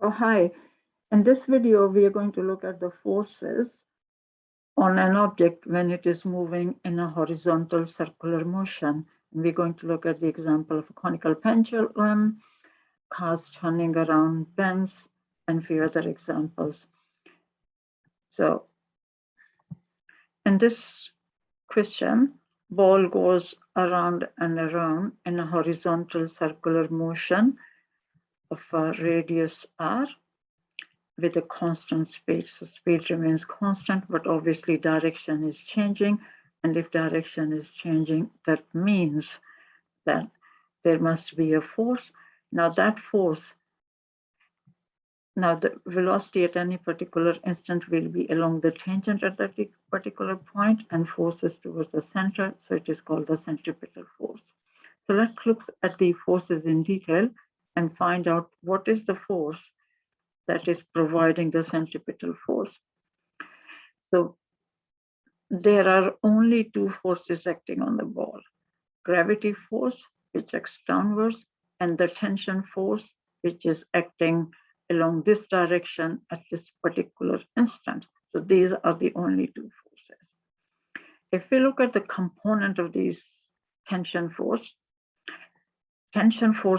Oh, hi. In this video, we are going to look at the forces on an object when it is moving in a horizontal circular motion. And we're going to look at the example of a conical pendulum, cars turning around bends, and a few other examples. So in this question, ball goes around and around in a horizontal circular motion of a radius r with a constant speed. So speed remains constant, but obviously direction is changing. And if direction is changing, that means that there must be a force. Now that force, now the velocity at any particular instant will be along the tangent at that particular point and forces towards the center. So it is called the centripetal force. So let's look at the forces in detail and find out what is the force that is providing the centripetal force. So there are only two forces acting on the ball: gravity force, which acts downwards, and the tension force, which is acting along this direction at this particular instant. So these are the only two forces. If we look at the component of these tension force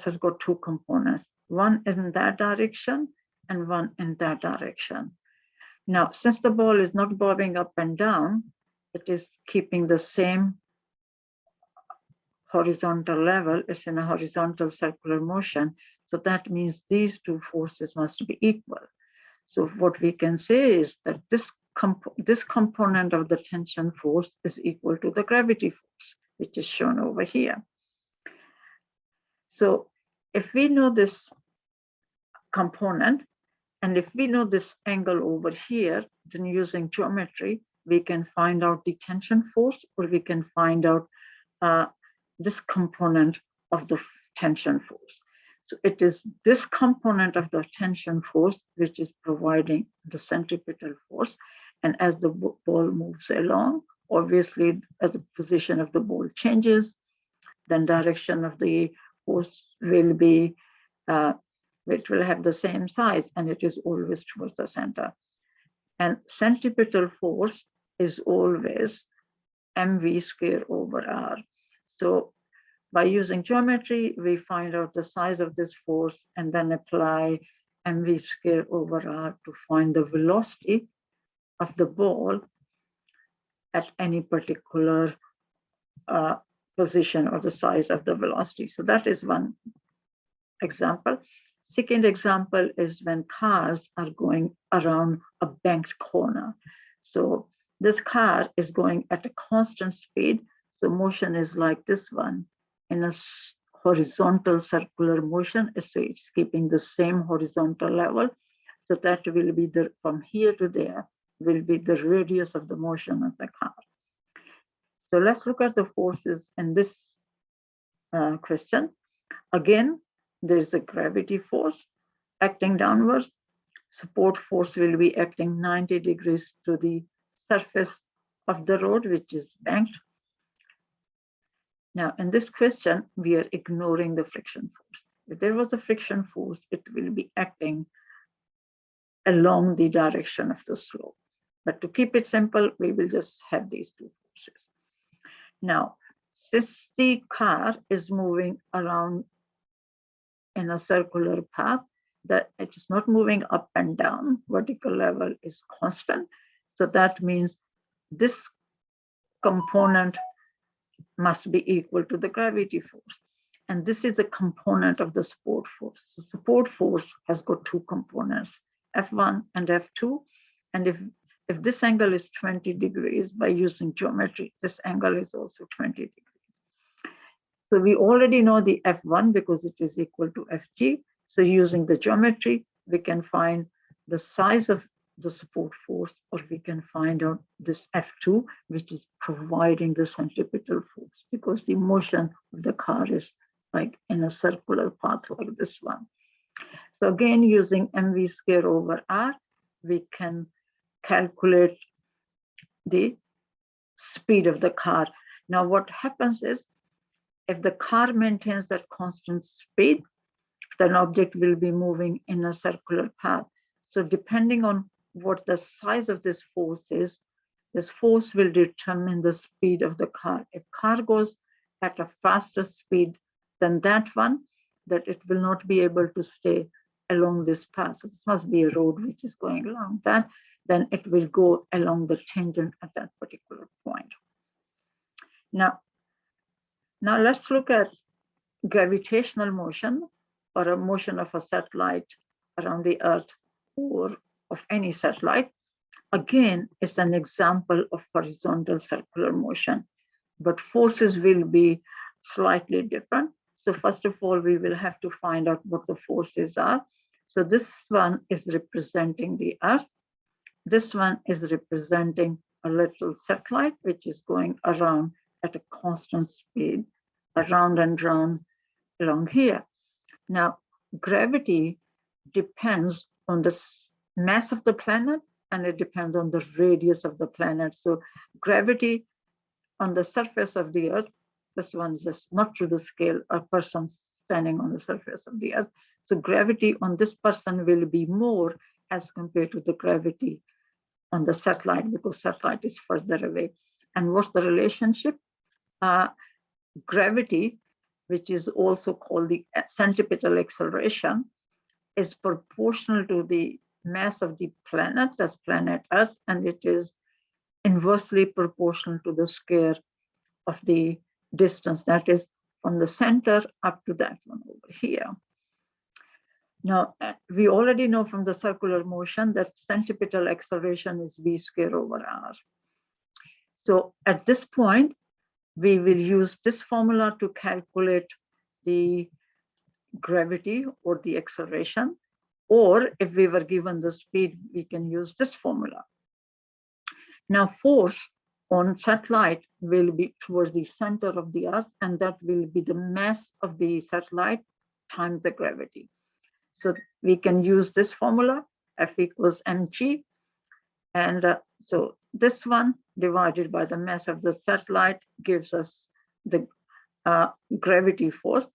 has got two components, one in that direction and one in that direction. Now, since the ball is not bobbing up and down, it is keeping the same horizontal level. It's in a horizontal circular motion. So that means these two forces must be equal. So what we can say is that this component of the tension force is equal to the gravity force, which is shown over here. So if we know this component, and if we know this angle over here, then using geometry, we can find out the tension force, or we can find out this component of the tension force. So it is this component of the tension force which is providing the centripetal force. And as the ball moves along, obviously, as the position of the ball changes, then direction of the force will be it will have the same size, and it is always towards the center. And centripetal force is always mv square over r. So by using geometry, we find out the size of this force and then apply mv square over r to find the velocity of the ball at any particular position or the size of the velocity. So that is one example. Second example is when cars are going around a banked corner. So this car is going at a constant speed. So motion is like this one in a horizontal circular motion. So it's keeping the same horizontal level. So that will be the, from here to there, will be the radius of the motion of the car. So let's look at the forces in this question. Again, there's a gravity force acting downwards. Support force will be acting 90 degrees to the surface of the road, which is banked. Now, in this question, we are ignoring the friction force. If there was a friction force, it will be acting along the direction of the slope. But to keep it simple, we will just have these two forces. Now, since the car is moving around in a circular path, that it is not moving up and down, vertical level is constant. So that means this component must be equal to the gravity force. And this is the component of the support force. The support force has got two components, F1 and F2. And if this angle is 20 degrees, by using geometry, this angle is also 20 degrees. So we already know the F1 because it is equal to Fg. So using the geometry, we can find the size of the support force, or we can find out this F2, which is providing the centripetal force, because the motion of the car is like in a circular path like this one. So again, using mv square over r, we can calculate the speed of the car. Now what happens is, if the car maintains that constant speed, then object will be moving in a circular path. So depending on what the size of this force is, this force will determine the speed of the car. If car goes at a faster speed than that one, that it will not be able to stay along this path. So this must be a road which is going along that, then it will go along the tangent at that particular point. Now let's look at gravitational motion, or a motion of a satellite around the Earth, or of any satellite. Again, it's an example of horizontal circular motion, but forces will be slightly different. So first of all, we will have to find out what the forces are. So this one is representing the Earth. This one is representing a little satellite, which is going around at a constant speed, around and round along here. Now, gravity depends on the mass of the planet, and it depends on the radius of the planet. So gravity on the surface of the Earth, this one is just not to the scale a person standing on the surface of the Earth. So gravity on this person will be more as compared to the gravity on the satellite, because satellite is further away. And what's the relationship? Gravity, which is also called the centripetal acceleration, is proportional to the mass of the planet, that's planet Earth, and it is inversely proportional to the square of the distance, that is from the center up to that one over here. Now, we already know from the circular motion that centripetal acceleration is v square over r. So at this point, we will use this formula to calculate the gravity or the acceleration, or if we were given the speed, we can use this formula. Now, force on satellite will be towards the center of the Earth, and that will be the mass of the satellite times the gravity. So we can use this formula, F equals mg, and so this one divided by the mass of the satellite gives us the gravity force,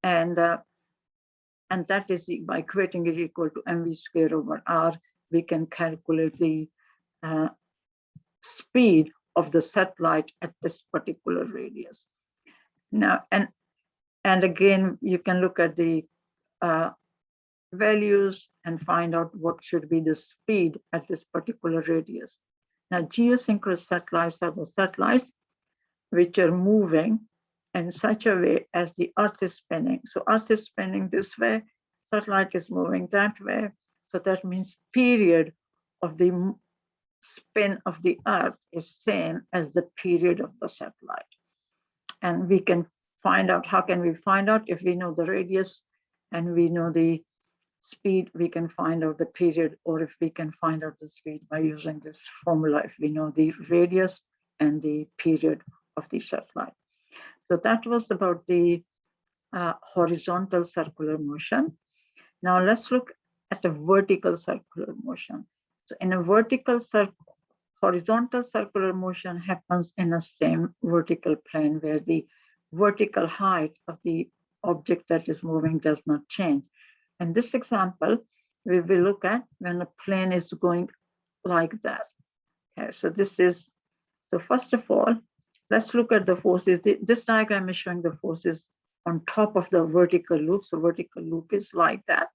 and that is by equating it equal to mv square over r, we can calculate the speed of the satellite at this particular radius. Now, and again, you can look at the values and find out what should be the speed at this particular radius. Now, geosynchronous satellites are the satellites which are moving in such a way as the Earth is spinning. So Earth is spinning this way, satellite is moving that way. So that means period of the spin of the Earth is same as the period of the satellite. And we can find out, how can we find out? If we know the radius and we know the speed, we can find out the period, or if we can find out the speed by using this formula, if we know the radius and the period of the satellite. So that was about the horizontal circular motion. Now let's look at a vertical circular motion. So in a horizontal circular motion happens in the same vertical plane, where the vertical height of the object that is moving does not change. In this example, we will look at when a plane is going like that. Okay, so first of all, let's look at the forces. This diagram is showing the forces on top of the vertical loop. So vertical loop is like that.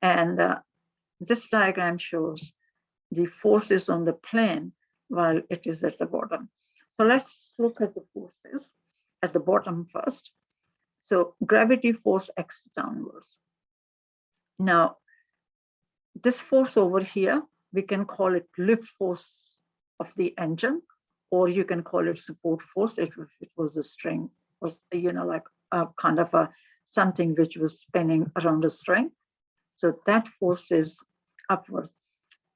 And this diagram shows the forces on the plane while it is at the bottom. So let's look at the forces at the bottom first. So gravity force acts downwards. Now, this force over here, we can call it lift force of the engine, or you can call it support force if it was a string, was like a kind of a something which was spinning around a string. So that force is upwards.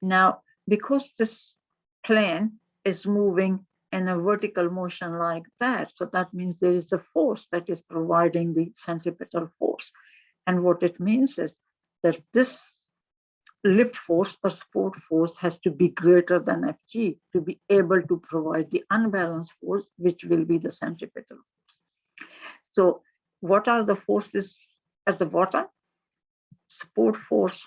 Now, because this plane is moving in a vertical motion like that, so that means there is a force that is providing the centripetal force. And what it means is that this lift force or support force has to be greater than Fg to be able to provide the unbalanced force, which will be the centripetal force. So what are the forces at the bottom, support force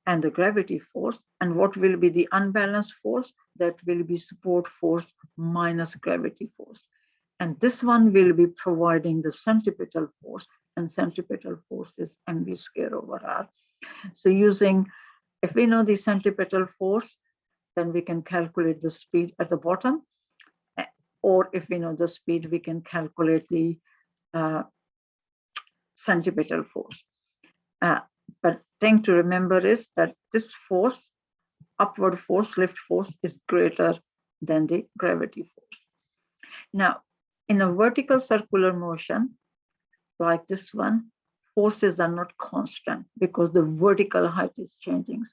and the gravity force. And what will be the unbalanced force? That will be support force minus gravity force. And this one will be providing the centripetal force, and centripetal force is mv square over r. So if we know the centripetal force, then we can calculate the speed at the bottom. Or if we know the speed, we can calculate the centripetal force. But thing to remember is that this force, upward force, lift force, is greater than the gravity force. Now, in a vertical circular motion, like this one, forces are not constant because the vertical height is changing.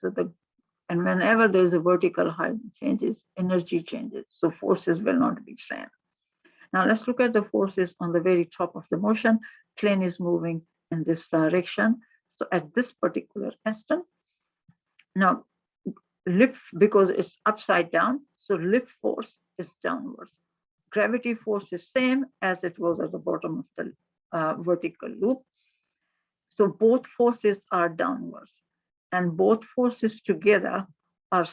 And whenever there's a vertical height changes, energy changes. So forces will not be same. Now let's look at the forces on the very top of the motion. Plane is moving in this direction. So at this particular instant, now lift, because it's upside down, so lift force is downwards. Gravity force is same as it was at the bottom of the vertical loop. So both forces are downwards, and both forces together are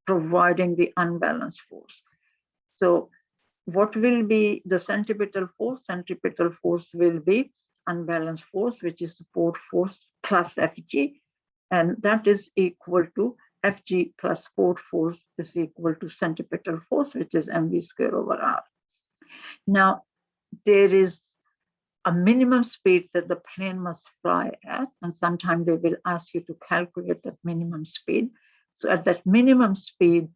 providing the unbalanced force. So what will be the centripetal force? Centripetal force will be unbalanced force, which is support force plus Fg, and that is equal to Fg plus support force is equal to centripetal force, which is mv square over r. Now, there is a minimum speed that the plane must fly at, and sometimes they will ask you to calculate that minimum speed. So at that minimum speed,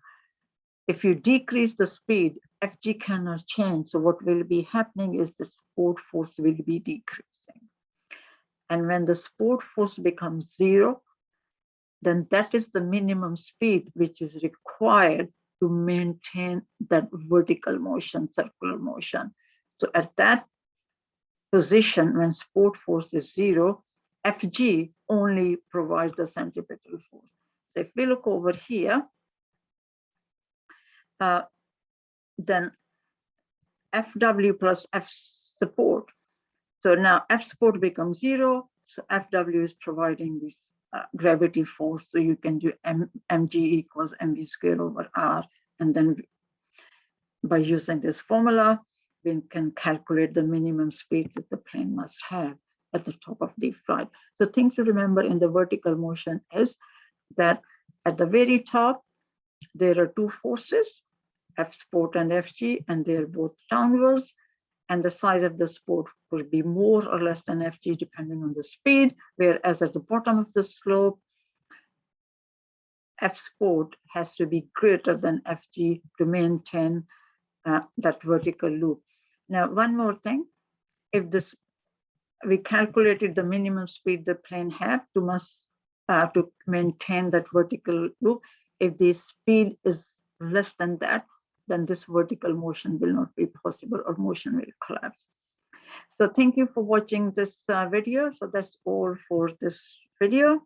if you decrease the speed, Fg cannot change. So what will be happening is the support force will be decreasing. And when the support force becomes zero, then that is the minimum speed which is required to maintain that vertical motion, circular motion. So at that position, when support force is zero, Fg only provides the centripetal force. So if we look over here, then Fw plus F support. So now F support becomes zero, so Fw is providing this gravity force. So you can do mg equals mv square over r, and then by using this formula, we can calculate the minimum speed that the plane must have at the top of the flight. So thing to remember in the vertical motion is that at the very top, there are two forces, F support and Fg, and they're both downwards. And the size of the support will be more or less than Fg depending on the speed, whereas at the bottom of the slope, F support has to be greater than Fg to maintain that vertical loop. Now, one more thing, if we calculated the minimum speed the plane have to maintain that vertical loop. If the speed is less than that, then this vertical motion will not be possible, or motion will collapse. So thank you for watching this video. So that's all for this video.